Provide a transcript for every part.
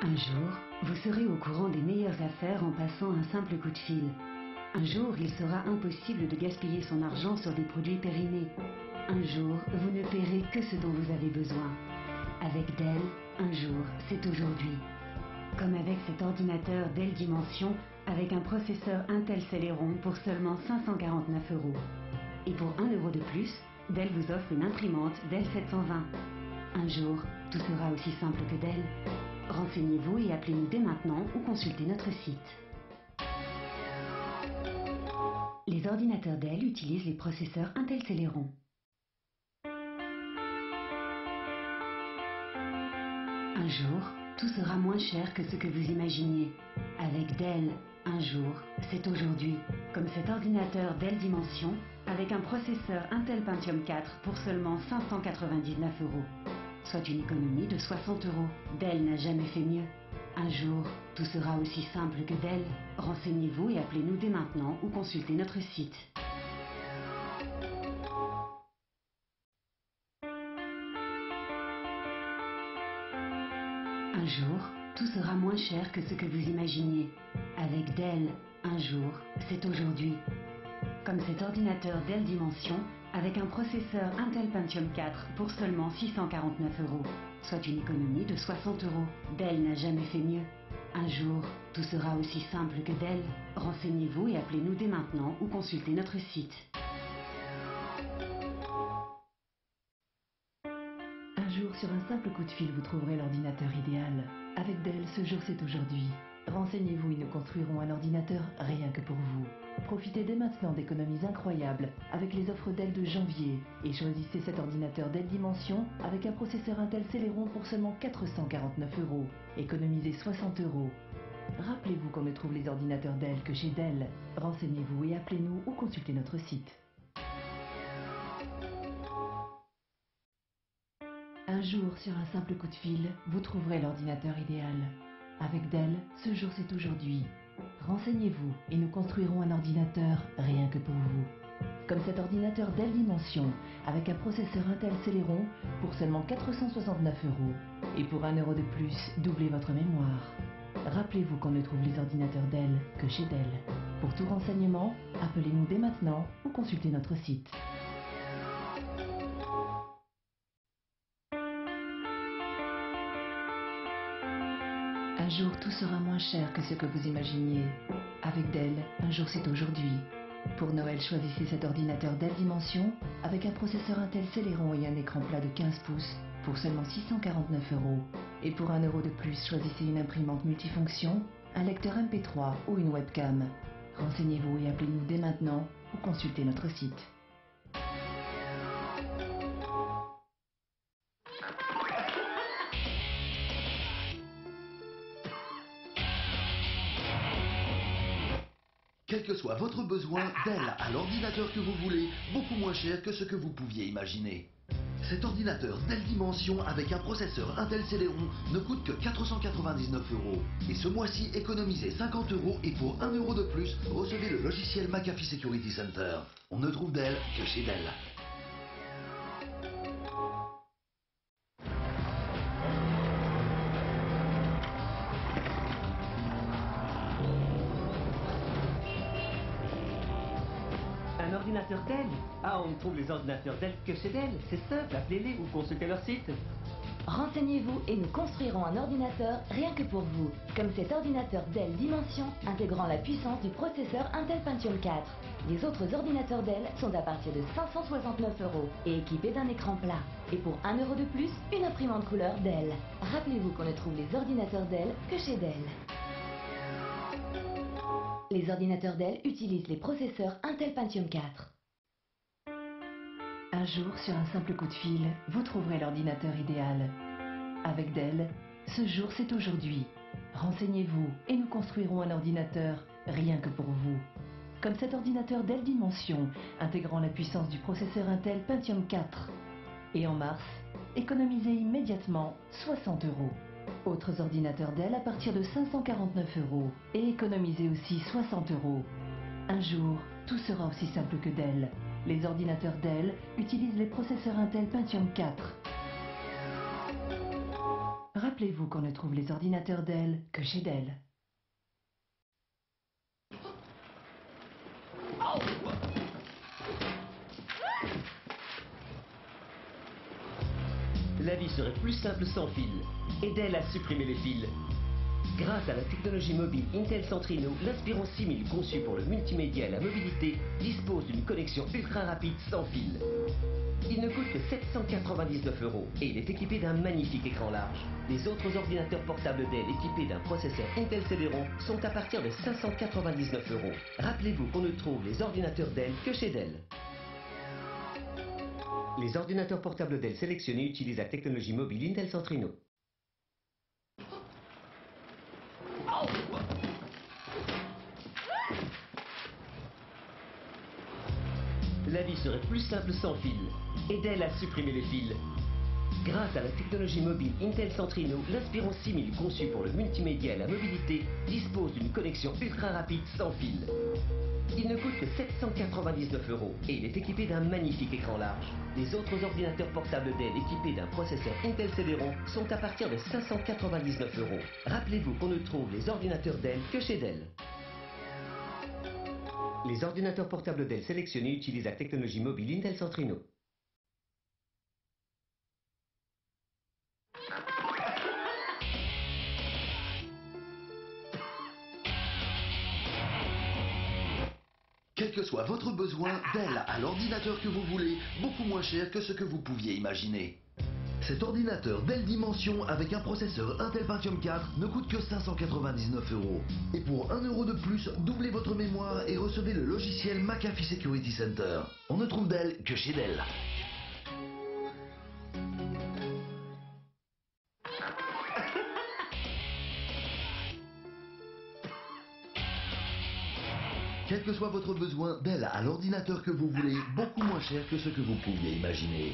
Un jour, vous serez au courant des meilleures affaires en passant un simple coup de fil. Un jour, il sera impossible de gaspiller son argent sur des produits périmés. Un jour, vous ne paierez que ce dont vous avez besoin. Avec Dell, un jour, c'est aujourd'hui. Comme avec cet ordinateur Dell Dimension avec un processeur Intel Celeron pour seulement 549 €. Et pour 1 € de plus, Dell vous offre une imprimante Dell 720. Un jour, tout sera aussi simple que Dell. Renseignez-vous et appelez-nous dès maintenant ou consultez notre site. Les ordinateurs Dell utilisent les processeurs Intel Celeron. Un jour, tout sera moins cher que ce que vous imaginiez. Avec Dell, un jour, c'est aujourd'hui. Comme cet ordinateur Dell Dimension avec un processeur Intel Pentium 4 pour seulement 599 €. Soit une économie de 60 €. Dell n'a jamais fait mieux. Un jour, tout sera aussi simple que Dell. Renseignez-vous et appelez-nous dès maintenant ou consultez notre site. Un jour, tout sera moins cher que ce que vous imaginiez. Avec Dell, un jour, c'est aujourd'hui. Comme cet ordinateur Dell Dimension avec un processeur Intel Pentium 4 pour seulement 649 €. Soit une économie de 60 €. Dell n'a jamais fait mieux. Un jour, tout sera aussi simple que Dell. Renseignez-vous et appelez-nous dès maintenant ou consultez notre site. Un jour, sur un simple coup de fil, vous trouverez l'ordinateur idéal. Avec Dell, ce jour c'est aujourd'hui. Renseignez-vous et nous construirons un ordinateur rien que pour vous. Profitez dès maintenant d'économies incroyables avec les offres Dell de janvier et choisissez cet ordinateur Dell Dimension avec un processeur Intel Celeron pour seulement 449 €. Économisez 60 €. Rappelez-vous qu'on ne trouve les ordinateurs Dell que chez Dell. Renseignez-vous et appelez-nous ou consultez notre site. Un jour, sur un simple coup de fil, vous trouverez l'ordinateur idéal. Avec Dell, ce jour c'est aujourd'hui. Renseignez-vous et nous construirons un ordinateur rien que pour vous. Comme cet ordinateur Dell Dimension avec un processeur Intel Celeron pour seulement 469 €. Et pour 1 € de plus, doublez votre mémoire. Rappelez-vous qu'on ne trouve les ordinateurs Dell que chez Dell. Pour tout renseignement, appelez-nous dès maintenant ou consultez notre site. Un jour, tout sera moins cher que ce que vous imaginiez. Avec Dell, un jour c'est aujourd'hui. Pour Noël, choisissez cet ordinateur Dell Dimension avec un processeur Intel Celeron et un écran plat de 15 pouces pour seulement 649 €. Et pour 1 € de plus, choisissez une imprimante multifonction, un lecteur MP3 ou une webcam. Renseignez-vous et appelez-nous dès maintenant ou consultez notre site. Quel que soit votre besoin, Dell a l'ordinateur que vous voulez, beaucoup moins cher que ce que vous pouviez imaginer. Cet ordinateur Dell Dimension avec un processeur Intel Celeron ne coûte que 499 €. Et ce mois-ci, économisez 50 € et pour 1 € de plus, recevez le logiciel McAfee Security Center. On ne trouve Dell que chez Dell. Un ordinateur Dell? Ah, on trouve les ordinateurs Dell que chez Dell. C'est simple, appelez-les ou consultez leur site. Renseignez-vous et nous construirons un ordinateur rien que pour vous. Comme cet ordinateur Dell Dimension intégrant la puissance du processeur Intel Pentium 4. Les autres ordinateurs Dell sont à partir de 569 € et équipés d'un écran plat. Et pour 1 € de plus, une imprimante couleur Dell. Rappelez-vous qu'on ne trouve les ordinateurs Dell que chez Dell. Les ordinateurs Dell utilisent les processeurs Intel Pentium 4. Un jour, sur un simple coup de fil, vous trouverez l'ordinateur idéal. Avec Dell, ce jour c'est aujourd'hui. Renseignez-vous et nous construirons un ordinateur rien que pour vous. Comme cet ordinateur Dell Dimension intégrant la puissance du processeur Intel Pentium 4. Et en mars, économisez immédiatement 60 €. Autres ordinateurs Dell à partir de 549 € et économisez aussi 60 €. Un jour, tout sera aussi simple que Dell. Les ordinateurs Dell utilisent les processeurs Intel Pentium 4. Rappelez Rappelez-vous qu'on ne trouve les ordinateurs Dell que chez Dell. La vie serait plus simple sans fil. Et Dell a supprimé les fils. Grâce à la technologie mobile Intel Centrino, l'Inspiron 6000 conçu pour le multimédia et la mobilité dispose d'une connexion ultra rapide sans fil. Il ne coûte que 799 € et il est équipé d'un magnifique écran large. Les autres ordinateurs portables Dell équipés d'un processeur Intel Celeron sont à partir de 599 €. Rappelez-vous qu'on ne trouve les ordinateurs Dell que chez Dell. Les ordinateurs portables Dell sélectionnés utilisent la technologie mobile Intel Centrino. La vie serait plus simple sans fil. Et Dell a supprimé les fils. Grâce à la technologie mobile Intel Centrino, l'Inspiron 6000 conçu pour le multimédia et la mobilité dispose d'une connexion ultra rapide sans fil. Il ne coûte que 799 € et il est équipé d'un magnifique écran large. Les autres ordinateurs portables Dell équipés d'un processeur Intel Celeron sont à partir de 599 €. Rappelez-vous qu'on ne trouve les ordinateurs Dell que chez Dell. Les ordinateurs portables Dell sélectionnés utilisent la technologie mobile Intel Centrino. Quel que soit votre besoin, Dell a l'ordinateur que vous voulez, beaucoup moins cher que ce que vous pouviez imaginer. Cet ordinateur Dell Dimension avec un processeur Intel Pentium 4 ne coûte que 599 €. Et pour 1 € de plus, doublez votre mémoire et recevez le logiciel McAfee Security Center. On ne trouve Dell que chez Dell. Quel que soit votre besoin, Dell a l'ordinateur que vous voulez, beaucoup moins cher que ce que vous pouviez imaginer.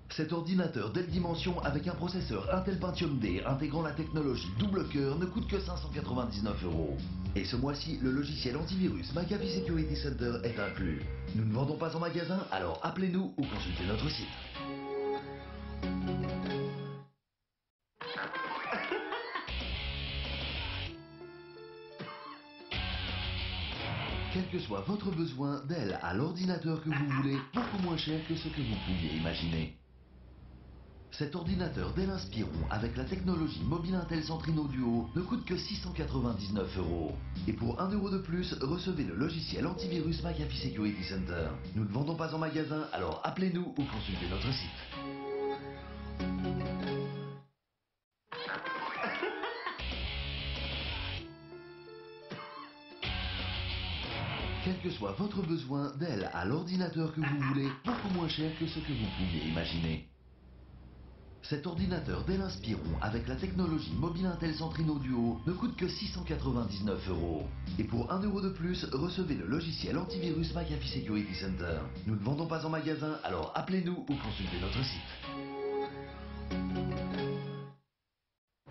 Cet ordinateur Dell Dimension avec un processeur Intel Pentium D intégrant la technologie double cœur ne coûte que 599 €. Et ce mois-ci, le logiciel antivirus McAfee Security Center est inclus. Nous ne vendons pas en magasin, alors appelez-nous ou consultez notre site. Quel que soit votre besoin, Dell a l'ordinateur que vous voulez, beaucoup moins cher que ce que vous pouviez imaginer. Cet ordinateur Dell Inspiron avec la technologie mobile Intel Centrino Duo ne coûte que 699 €. Et pour 1 € de plus, recevez le logiciel antivirus McAfee Security Center. Nous ne vendons pas en magasin, alors appelez-nous ou consultez notre site. Quel que soit votre besoin, Dell a l'ordinateur que vous voulez, beaucoup moins cher que ce que vous pouviez imaginer. Cet ordinateur Dell Inspiron avec la technologie mobile Intel Centrino Duo ne coûte que 699 €. Et pour 1 € de plus, recevez le logiciel antivirus McAfee Security Center. Nous ne vendons pas en magasin, alors appelez-nous ou consultez notre site.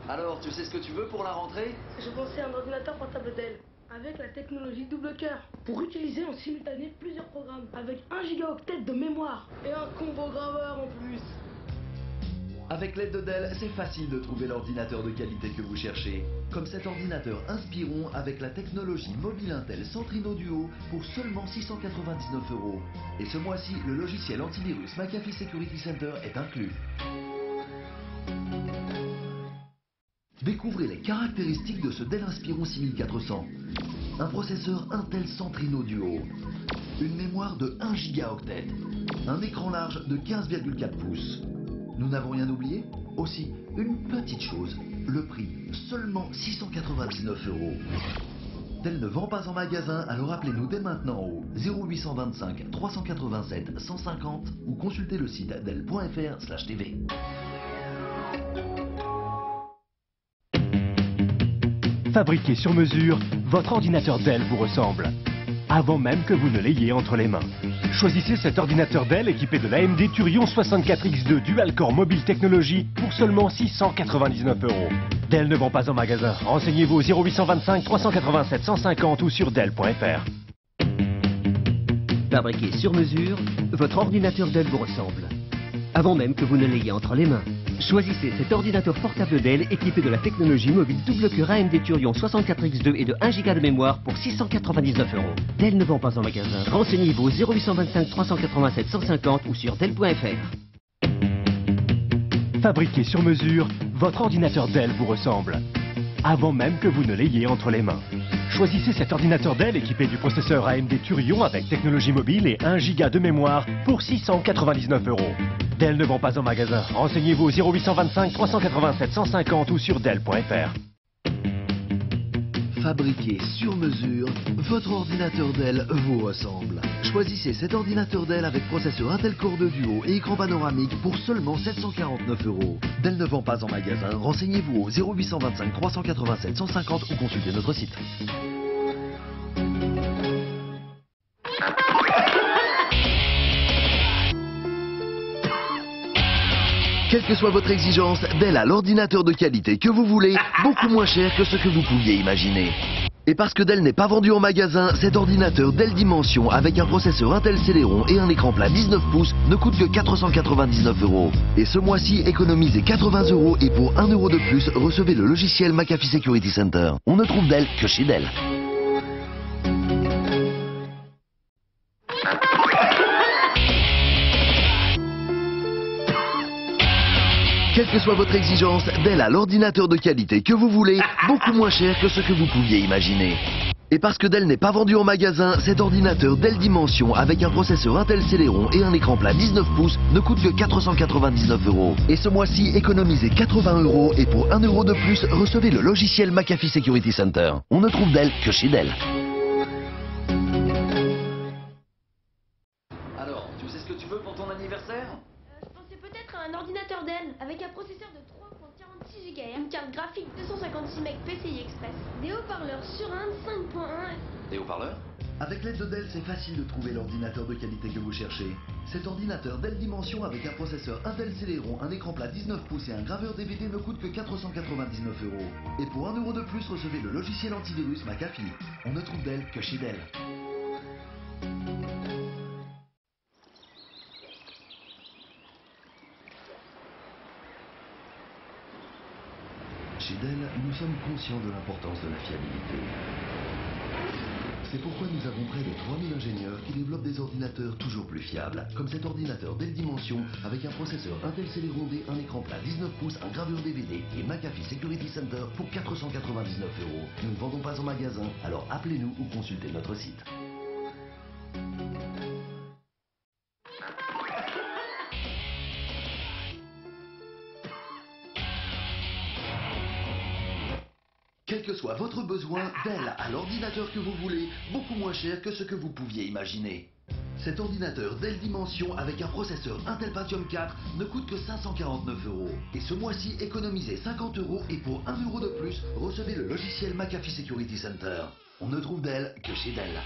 Alors, tu sais ce que tu veux pour la rentrée? Je pensais à un ordinateur portable Dell, avec la technologie double cœur, pour utiliser en simultané plusieurs programmes, avec 1 gigaoctet de mémoire, et un combo graveur en plus. Avec l'aide de Dell, c'est facile de trouver l'ordinateur de qualité que vous cherchez. Comme cet ordinateur Inspiron avec la technologie mobile Intel Centrino Duo pour seulement 699 €. Et ce mois-ci, le logiciel antivirus McAfee Security Center est inclus. Découvrez les caractéristiques de ce Dell Inspiron 6400. Un processeur Intel Centrino Duo, une mémoire de 1 gigaoctet, un écran large de 15,4 pouces. Nous n'avons rien oublié? Aussi, une petite chose, le prix, seulement 699 €. Dell ne vend pas en magasin, alors appelez-nous dès maintenant au 0825 387 150 ou consultez le site dell.fr/tv. Fabriqué sur mesure, votre ordinateur Dell vous ressemble, avant même que vous ne l'ayez entre les mains. Choisissez cet ordinateur Dell équipé de l'AMD Thurion 64X2 Dual-Core Mobile Technology pour seulement 699 €. Dell ne vend pas en magasin. Renseignez-vous au 0825 387 150 ou sur dell.fr. Fabriqué sur mesure, votre ordinateur Dell vous ressemble, avant même que vous ne l'ayez entre les mains. Choisissez cet ordinateur portable Dell équipé de la technologie mobile double cœur AMD Thurion 64X2 et de 1 Go de mémoire pour 699 €. Dell ne vend pas en magasin. Renseignez-vous au 0825 387 150 ou sur Dell.fr. Fabriqué sur mesure, votre ordinateur Dell vous ressemble. Avant même que vous ne l'ayez entre les mains. Choisissez cet ordinateur Dell équipé du processeur AMD Thurion avec technologie mobile et 1 Go de mémoire pour 699 €. Dell ne vend pas en magasin. Renseignez-vous au 0825 387 150 ou sur Dell.fr. Fabriqué sur mesure, votre ordinateur Dell vous ressemble. Choisissez cet ordinateur Dell avec processeur Intel Core 2 Duo et écran panoramique pour seulement 749 €. Dell ne vend pas en magasin. Renseignez-vous au 0825 387 150 ou consultez notre site. Quelle que soit votre exigence, Dell a l'ordinateur de qualité que vous voulez, beaucoup moins cher que ce que vous pouviez imaginer. Et parce que Dell n'est pas vendu en magasin, cet ordinateur Dell Dimension avec un processeur Intel Celeron et un écran plat 19 pouces ne coûte que 499 €. Et ce mois-ci, économisez 80 € et pour 1 € de plus, recevez le logiciel McAfee Security Center. On ne trouve Dell que chez Dell. Quelle que soit votre exigence, Dell a l'ordinateur de qualité que vous voulez, beaucoup moins cher que ce que vous pouviez imaginer. Et parce que Dell n'est pas vendu en magasin, cet ordinateur Dell Dimension avec un processeur Intel Celeron et un écran plat 19 pouces ne coûte que 499 €. Et ce mois-ci, économisez 80 € et pour 1 € de plus, recevez le logiciel McAfee Security Center. On ne trouve Dell que chez Dell. Alors, tu sais ce que tu veux pour ton anniversaire ? Je pensais peut-être à un ordinateur Dell avec un processeur de 3.46 GHz, une carte graphique 256 MB PCI Express, des haut-parleurs Surround 5.1. Des haut-parleurs ? Avec l'aide de Dell, c'est facile de trouver l'ordinateur de qualité que vous cherchez. Cet ordinateur Dell Dimension avec un processeur Intel Celeron, un écran plat 19 pouces et un graveur DVD ne coûte que 499 €. Et pour 1 € de plus, recevez le logiciel antivirus McAfee. On ne trouve Dell que chez Dell. Chez Dell, nous sommes conscients de l'importance de la fiabilité. C'est pourquoi nous avons près de 3000 ingénieurs qui développent des ordinateurs toujours plus fiables, comme cet ordinateur Dell Dimension avec un processeur Intel Celeron D, un écran plat 19 pouces, un graveur DVD et McAfee Security Center pour 499 €. Nous ne vendons pas en magasin, alors appelez-nous ou consultez notre site. Quel que soit votre besoin, Dell a l'ordinateur que vous voulez, beaucoup moins cher que ce que vous pouviez imaginer. Cet ordinateur Dell Dimension avec un processeur Intel Pentium 4 ne coûte que 549 €. Et ce mois-ci, économisez 50 € et pour 1 € de plus, recevez le logiciel McAfee Security Center. On ne trouve Dell que chez Dell.